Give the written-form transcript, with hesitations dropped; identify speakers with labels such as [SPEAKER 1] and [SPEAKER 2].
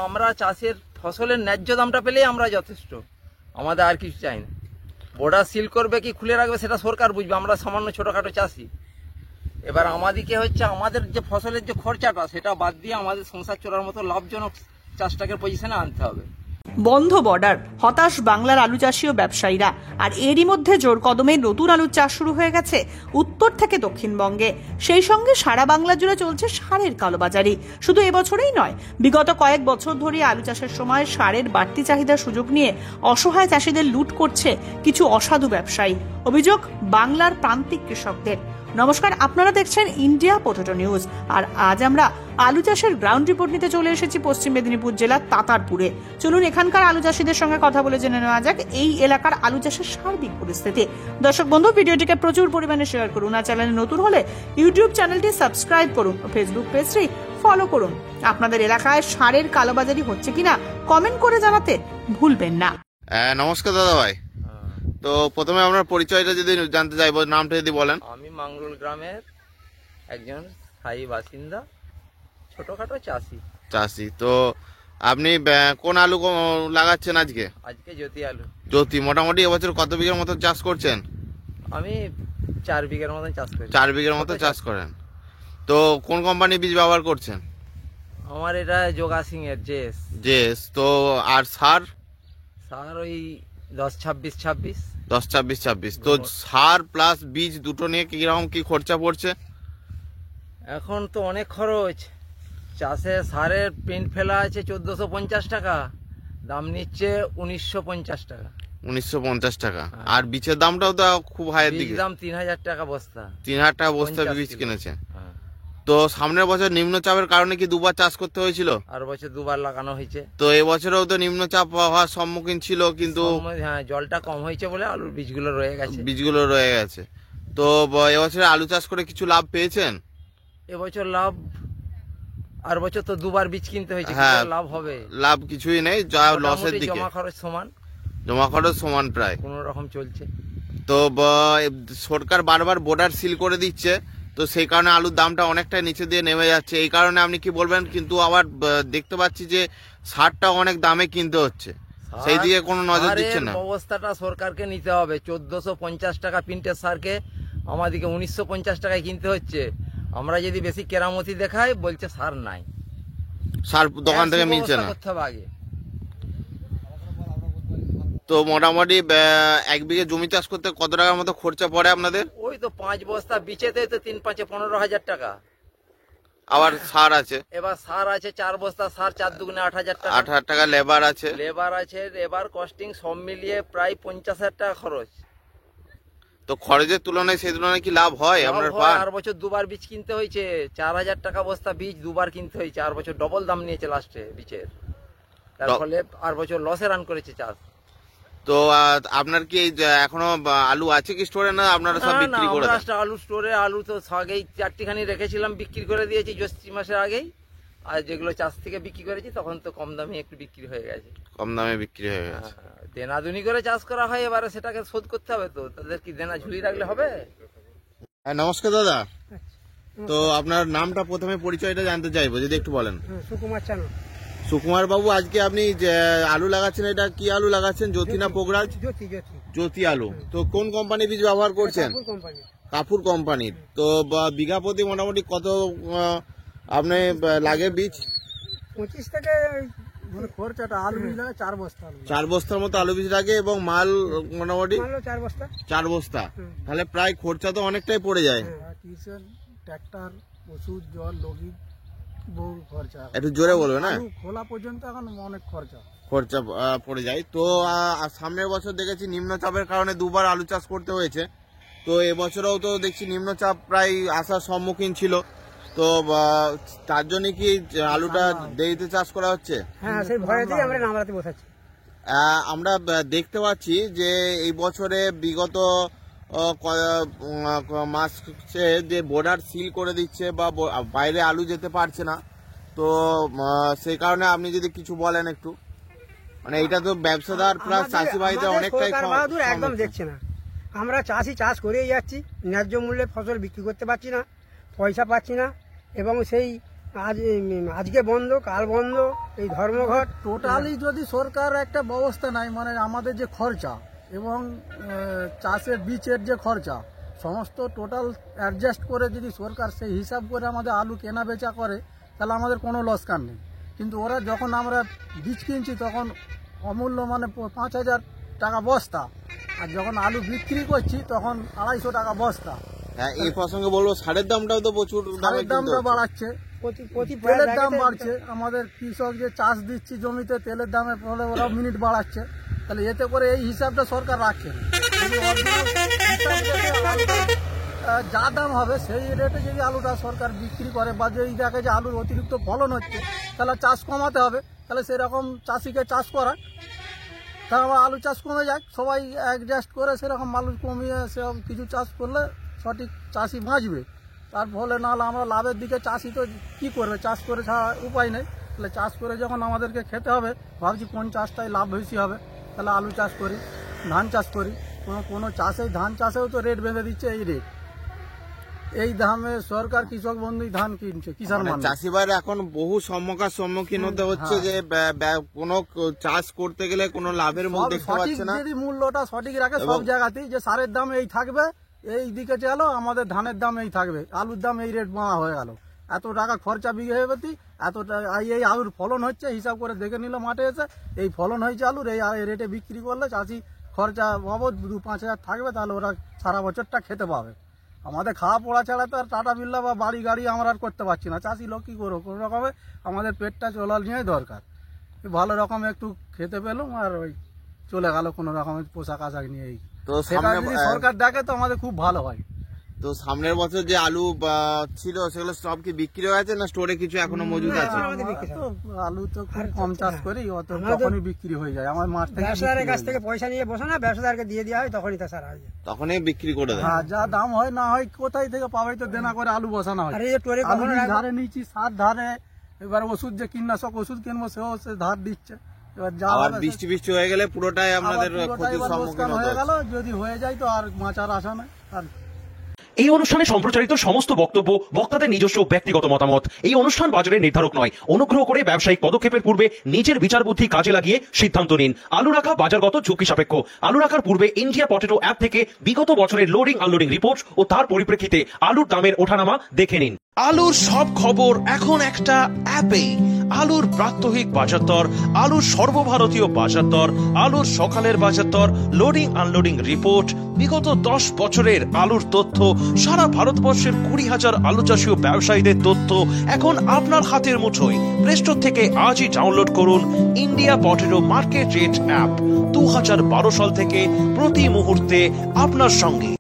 [SPEAKER 1] আমরা চাষের ফসলের ন্যায্য দামটা পেলেই আমরা যথেষ্ট, আমাদের আর কিছু চাই না। বর্ডার সিল করবে কি খুলে রাখবে সেটা সরকার বুঝবে, আমরা সামান্য ছোটখাটো চাষি। এবার আমাদেরকে হচ্ছে আমাদের যে ফসলের যে খরচাটা সেটা বাদ দিয়ে আমাদের সংসার চলার মতো লাভজনক চাষটাকে পজিশনে আনতে হবে।
[SPEAKER 2] বন্ধ বর্ডার, হতাশ বাংলার আলু চাষী ও ব্যবসায়ীরা। আর এরই মধ্যে জোর কদমে নতুন আলুর চাষ শুরু হয়ে গেছে উত্তর থেকে দক্ষিণবঙ্গে। সেই সঙ্গে সারা বাংলা জুড়ে চলছে সারের কালোবাজারি। শুধু এবছরেই নয়, বিগত কয়েক বছর ধরে আলু চাষের সময় সারের বাড়তি চাহিদার সুযোগ নিয়ে অসহায় চাষিদের লুট করছে কিছু অসাধু ব্যবসায়ী। অভিযোগ বাংলার প্রান্তিক কৃষকদের। নমস্কার, আপনারা দেখছেন ইন্ডিয়া পটেটো নিউজ। আর আজ আমরা আলু চাষের গ্রাউন্ড রিপোর্ট নিতে চলে এসেছি পশ্চিম মেদিনীপুর জেলার তাতারপুরে। চলুন এখানকার আলু চাষীদের সঙ্গে কথা বলে জেনে নেওয়া যাক এই এলাকার আলু চাষের সার্বিক পরিস্থিতি। দর্শক বন্ধু, ভিডিওটিকে প্রচুর পরিমাণে শেয়ার করুন। আর চ্যানেলে নতুন হলে ইউটিউব চ্যানেলটি সাবস্ক্রাইব করুন ও ফেসবুক পেজটি ফলো করুন। আপনাদের এলাকায় সারের কালোবাজারি হচ্ছে কিনা কমেন্ট করে জানাতে ভুলবেন না।
[SPEAKER 3] নমস্কার দাদা ভাই। তো প্রথমে আপনার পরিচয়টা যদি জানতে চাইবো, নামটা যদি বলেন।
[SPEAKER 1] আমি মাঙ্গল গ্রামের একজন স্থায়ী বাসিন্দা, ছোটখাটো চাষি।
[SPEAKER 3] তো আপনি কোন আলু লাগাচ্ছেন আজকে?
[SPEAKER 1] আজকে জ্যোতি আলু।
[SPEAKER 3] জ্যোতি, মোটামুটি এবছর কত বিঘার মতো চাষ করছেন?
[SPEAKER 1] আমি 4 বিঘার মতন চাষ করি।
[SPEAKER 3] 4 বিঘার মতো চাষ করেন। তো কোন কোম্পানির বীজ ব্যবহার করছেন?
[SPEAKER 1] আমার এটা যোগা সিং এর
[SPEAKER 3] জেস। তো আর সার
[SPEAKER 1] ওই 10-26-26।
[SPEAKER 3] 10-26-26। তো সার প্লাস বীজ দুটো নিয়ে কিরকম কি খরচা পড়ছে?
[SPEAKER 1] এখন তো অনেক খরচ। চাষে সারের প্রিন্ট ফেলা আছে 1450 টাকা, দাম নিচ্ছে 1950 টাকা।
[SPEAKER 3] 1950 টাকা। আর বীজের দামটাও তো খুব হাইয়ের দিকে।
[SPEAKER 1] দাম 3000 টাকা বস্তা।
[SPEAKER 3] 3000 টাকা বস্তা বীজ কিনেছে। তো সামনের বছর নিম্নচাপের কারণে কি দুবার চাষ করতে হয়েছিল?
[SPEAKER 1] আর বছর দুবার লাগানো হয়েছে।
[SPEAKER 3] তো এবছরেও তো নিম্নচাপ হওয়ার সম্মুখীন ছিল, কিন্তু
[SPEAKER 1] হ্যাঁ, জলটা কম হয়েছে বলে আলুর বীজগুলো রয়ে গেছে।
[SPEAKER 3] তো এবছরে আলু চাষ করে কিছু লাভ পেয়েছেন?
[SPEAKER 1] এবছর লাভ, আর বছর তো দুবার বীজ কিনতে হয়েছে,
[SPEAKER 3] হ্যাঁ,
[SPEAKER 1] লাভ হবে?
[SPEAKER 3] লাভ কিছুই নেই, যা লসের দিকে। জমা খরচ সমান প্রায়
[SPEAKER 1] কোন রকম চলছে।
[SPEAKER 3] তো সরকার বারবার বর্ডার সিল করে দিচ্ছে, তো সেই কারণে আলুর দামটা অনেকটাই নিচে দিয়ে নেমে যাচ্ছে। এই কারণে আপনি কি বলবেন? কিন্তু আবার দেখতে পাচ্ছি যে সারটা অনেক দামে কিনতে হচ্ছে, সেই দিকে কোনো নজর দিচ্ছে না।
[SPEAKER 1] অবস্থাটা সরকারকে নিতে হবে। 1450 টাকা প্রিন্টের সারকে আমাদেরকে 1950 টাকায় কিনতে হচ্ছে। আমরা যদি বেশি কেরামতি দেখাই, বলছে সার নাই,
[SPEAKER 3] সার দোকান থেকে মিলছে না।
[SPEAKER 1] আগে
[SPEAKER 3] তো মোটামুটি 1 বিঘে জমি চাষ করতে কত টাকার মতো খরচা পড়ে আপনাদের?
[SPEAKER 1] ওই তো 5 বস্তা বিচেতে তো 3-5-15,000 টাকা।
[SPEAKER 3] আবার সার আছে।
[SPEAKER 1] এবার সার আছে 4 বস্তা সার, 4 দুগুণে 8,000 টাকা।
[SPEAKER 3] 8,000 টাকা লেবার আছে।
[SPEAKER 1] এবার কস্টিং সব মিলিয়ে প্রায় 50,000 টাকা খরচ।
[SPEAKER 3] তো খরচের তুলনায় সেই তুলনায় কি লাভ হয় আপনার?
[SPEAKER 1] আর বছর দুবার বীজ কিনতে হয়েছে, 4,000 টাকা বস্তা বীজ দুবার কিনতে হয়েছে। আর বছর ডবল দাম নিয়েছে লাস্টে বীজের, তার ফলে আর বছর লসে রান করেছে চাষ।
[SPEAKER 3] তো আপনার কি এখনো আলু আছে কি স্টোরে, না আপনারা সব বিক্রি করে দেন?
[SPEAKER 1] আলু স্টোরে আলু তো আগেই 4টিখানি রেখেছিলাম, বিক্রি করে দিয়েছি জ্যৈষ্ঠ মাসের আগেই। আর যেগুলো চাষ থেকে বিক্রি করেছি তখন তো কম দামে একটু বিক্রি হয়ে গেছে।
[SPEAKER 3] কম দামে বিক্রি হয়ে গেছে।
[SPEAKER 1] দেনাদুনি করে চাষ করা হয়, এবারে সেটাকে শোধ করতে হবে। তো তাদের কি দেনা ঝুলি রাখলে হবে?
[SPEAKER 3] হ্যাঁ, নমস্কার দাদা। তো আপনার নামটা প্রথমে পরিচয়টা জানতে চাইবো, যদি একটু বলেন।
[SPEAKER 4] সুকুমার চানু।
[SPEAKER 3] সুকুমার বাবু, আজকে আপনি যে আলু লাগাচ্ছেন, এটা কি আলু লাগাচ্ছেন? জ্যোতি না পোগরাজ? জ্যোতি আলু। তো কোন কোম্পানির বীজ ব্যবহার করছেন? কাপুর কোম্পানির। তো বিঘা প্রতি মোটামুটি কত আপনি লাগে বীজ?
[SPEAKER 4] 25 থেকে খরচাটা আলু বীজ লাগে 4 বস্তা।
[SPEAKER 3] 4 বস্তার মতো আলু বীজ লাগে, এবং মাল মোটামুটি 4 বস্তা। তাহলে প্রায় খরচা তো অনেকটাই পড়ে যায়।
[SPEAKER 4] টিউশন, ট্রাক্টর, ওষুধ, জল, লগি, বহু খরচা।
[SPEAKER 3] একটু জোরে বলবে না?
[SPEAKER 4] খোলা পর্যন্ত এখন অনেক খরচা
[SPEAKER 3] পড়ে যায়। তো সামনের বছর দেখেছি নিম্নচাপের কারণে দুবার আলু চাষ করতে হয়েছে। তো এবছরেও তো দেখছি নিম্নচাপ প্রায় আসার সম্মুখীন ছিল। তো তার জন্য কি আলুটা দেরিতে চাষ করা হচ্ছে?
[SPEAKER 4] হ্যাঁ, সেই ভয়েতেই আমরা নামরাতে বসাচ্ছি।
[SPEAKER 3] আমরা দেখতে পাচ্ছি যে এই বছরে বিগত মাসে যে বর্ডার সিল করে দিচ্ছে বা বাইরে আলু যেতে পারছে না। তো সেই কারণে আপনি যদি কিছু বলেন একটু, মানে এটা তো ব্যবসাদার প্লাস চাষি ভাইদের অনেকটাই
[SPEAKER 4] একদম দেখছে না। আমরা চাষি চাষ করেই যাচ্ছি, ন্যায্য মূল্যে ফসল বিক্রি করতে পারছি না, পয়সা পাচ্ছি না, এবং সেই আজকে বন্ধ, কাল বন্ধ, এই ধর্মঘট।
[SPEAKER 5] টোটালি যদি সরকার একটা ব্যবস্থা নাই, মানে আমাদের যে খরচা এবং চাষের বীজের যে খরচা সমস্ত টোটাল অ্যাডজাস্ট করে যদি সরকার সেই হিসাব করে আমাদের আলু কেনা বেচা করে, তাহলে আমাদের কোনো লসকান নেই। কিন্তু ওরা যখন আমরা বীজ কিনছি তখন অমূল্য মানে 5,000 টাকা বস্তা, আর যখন আলু বিক্রি করছি তখন 250 টাকা বস্তা।
[SPEAKER 3] হ্যাঁ, এই প্রসঙ্গে বলবো সারের দামটাও তো প্রচুর
[SPEAKER 5] সারের দামটা বাড়াচ্ছে, তেলের দাম বাড়ছে। আমাদের কৃষক যে চাষ দিচ্ছি জমিতে তেলের দামের ফলে ওরা মিনিট বাড়াচ্ছে। তাহলে এতে করে এই হিসাবটা সরকার রাখছে না। যদি original হিসাব রেখে আলুটা, যা দাম হবে সেই রেটে যদি আলুটা সরকার বিক্রি করে, বা যদি দেখে যে আলুর অতিরিক্ত ফলন হচ্ছে তাহলে চাষ কমাতে হবে, তাহলে সেরকম চাষিকে চাষ করায়, তাহলে আলু চাষ কমে যাক, সবাই অ্যাডজাস্ট করে সেরকম আলু কমিয়ে সেরকম কিছু চাষ করলে সঠিক চাষি বাঁচবে। তার ফলে নাহলে আমরা লাভের দিকে, চাষি তো কী করবে, চাষ করে ছাড়া উপায় নেই। তাহলে চাষ করে যখন আমাদেরকে খেতে হবে, ভাবছি কোন চাষটাই লাভ বেশি হবে, তাহলে আলু চাষ করি, ধান চাষ করি। কোনো চাষেই, ধান চাষেও তো রেট বেঁধে দিচ্ছে এই রেট, এই দামে সরকার কৃষক বন্ধুই ধান কিনছে কিষাণ
[SPEAKER 3] মানে
[SPEAKER 5] মান।
[SPEAKER 3] চাষি ভাইরা এখন বহু সম্মুখীন হতে হচ্ছে যে কোনো চাষ করতে গেলে কোনো লাভের মুখ দেখতে
[SPEAKER 5] সঠিক
[SPEAKER 3] পাচ্ছে না।
[SPEAKER 5] যদি মূল্যটা সঠিক রাখে সব জায়গাতেই, যে সারের দাম এই থাকবে, এই দিকে চলো, আমাদের ধানের দাম এই থাকবে, আলুর দাম এই রেট বাড়া হয়ে গেল, এত টাকা খরচা বিঘে প্রতি, এত এই আলুর ফলন হচ্ছে, হিসাব করে দেখে নিল মাঠে এসে এই ফলন হয়েছে আলুর, এই রেটে বিক্রি করলে চাষি খরচা বাবদ 2-5 হাজার থাকবে, তাহলে ওরা সারা বছরটা খেতে পাবে। আমাদের খাওয়া পড়া ছাড়া তো আর টাটা বিল্লা বা বাড়ি গাড়ি আমরা আর করতে পারছি না। চাষি লোক কী করবো, কোনো রকমে আমাদের পেটটা চলার নিয়ে দরকার। ভালো রকম একটু খেতে পেলাম আর ওই চলে গেল কোনো রকমের পোশাক আশাক নিয়েই।
[SPEAKER 3] তো
[SPEAKER 5] সেটা যদি সরকার দেখে তো আমাদের খুব ভালো হয়।
[SPEAKER 3] তো সামনের বছর যে আলু ছিল সেগুলো সব কি বিক্রি হয়ে গেছে, না স্টোরে কিছু এখনো মজুদ আছে?
[SPEAKER 5] আলু তো খুব কম চাষ করি, অত তখনই বিক্রি হয়ে যায়। আমার মাঠ থেকে
[SPEAKER 4] ব্যবসাদারের কাছ থেকে পয়সা নিয়ে বসে না, ব্যবসাদারকে দিয়ে দেওয়া হয়, তখনই তা সারা হয়।
[SPEAKER 3] তখনই বিক্রি করে দেয়।
[SPEAKER 5] হ্যাঁ, যা দাম হয় না হয় কোথায় থেকে পাবে, তো দেনা করে আলু বসানো হয়।
[SPEAKER 4] আর এই যে টোরে
[SPEAKER 5] আলু ধারে নিচ্ছি, সার ধারে, এবার ওষুধ যে কীটনাশক ওষুধ কিনবো সেও সে ধার দিচ্ছে। এবার যা
[SPEAKER 3] আবার
[SPEAKER 5] হবে
[SPEAKER 3] বৃষ্টি বৃষ্টি হয়ে গেলে পুরোটাই আপনাদের ক্ষতির সম্মুখীন হতে
[SPEAKER 5] হয়ে গেল।
[SPEAKER 3] হচ্ছে।
[SPEAKER 5] যদি হয়ে যায় তো আর মাচার আশা নাই। আর
[SPEAKER 6] এই অনুষ্ঠানে সম্প্রচারিত সমস্ত বক্তব্য বক্তাদের নিজস্ব ব্যক্তিগত মতামত। এই অনুষ্ঠান বাজারের নির্ধারক নয়। অনুগ্রহ করে ব্যবসায়িক পদক্ষেপের পূর্বে নিজের বিচার বুদ্ধি কাজে লাগিয়ে সিদ্ধান্ত নিন। আলু রাখা বাজারগত ঝুঁকি সাপেক্ষ। আলু রাখার পূর্বে ইন্ডিয়া পটেটো অ্যাপ থেকে বিগত বছরের লোডিং আনলোডিং রিপোর্ট ও তার পরিপ্রেক্ষিতে আলুর দামের ওঠানামা দেখে নিন। আলুর সব খবর এখন একটা অ্যাপে। আলুর প্রাত্যহিক বাজার দর, আলুর সর্বভারতীয় বাজার দর, আলুর সকালের বাজার দর, লোডিং আনলোডিং রিপোর্ট, বিগত 10 বছরের আলুর তথ্য, সারা ভারতবর্ষের 20,000 আলু চাষী ও ব্যবসায়ীদের তথ্য এখন আপনার হাতের মুঠোয়। প্লে স্টোর থেকে আজই ডাউনলোড করুন India potato market rate app. 2012 সাল থেকে প্রতি মুহূর্তে আপনার সঙ্গে।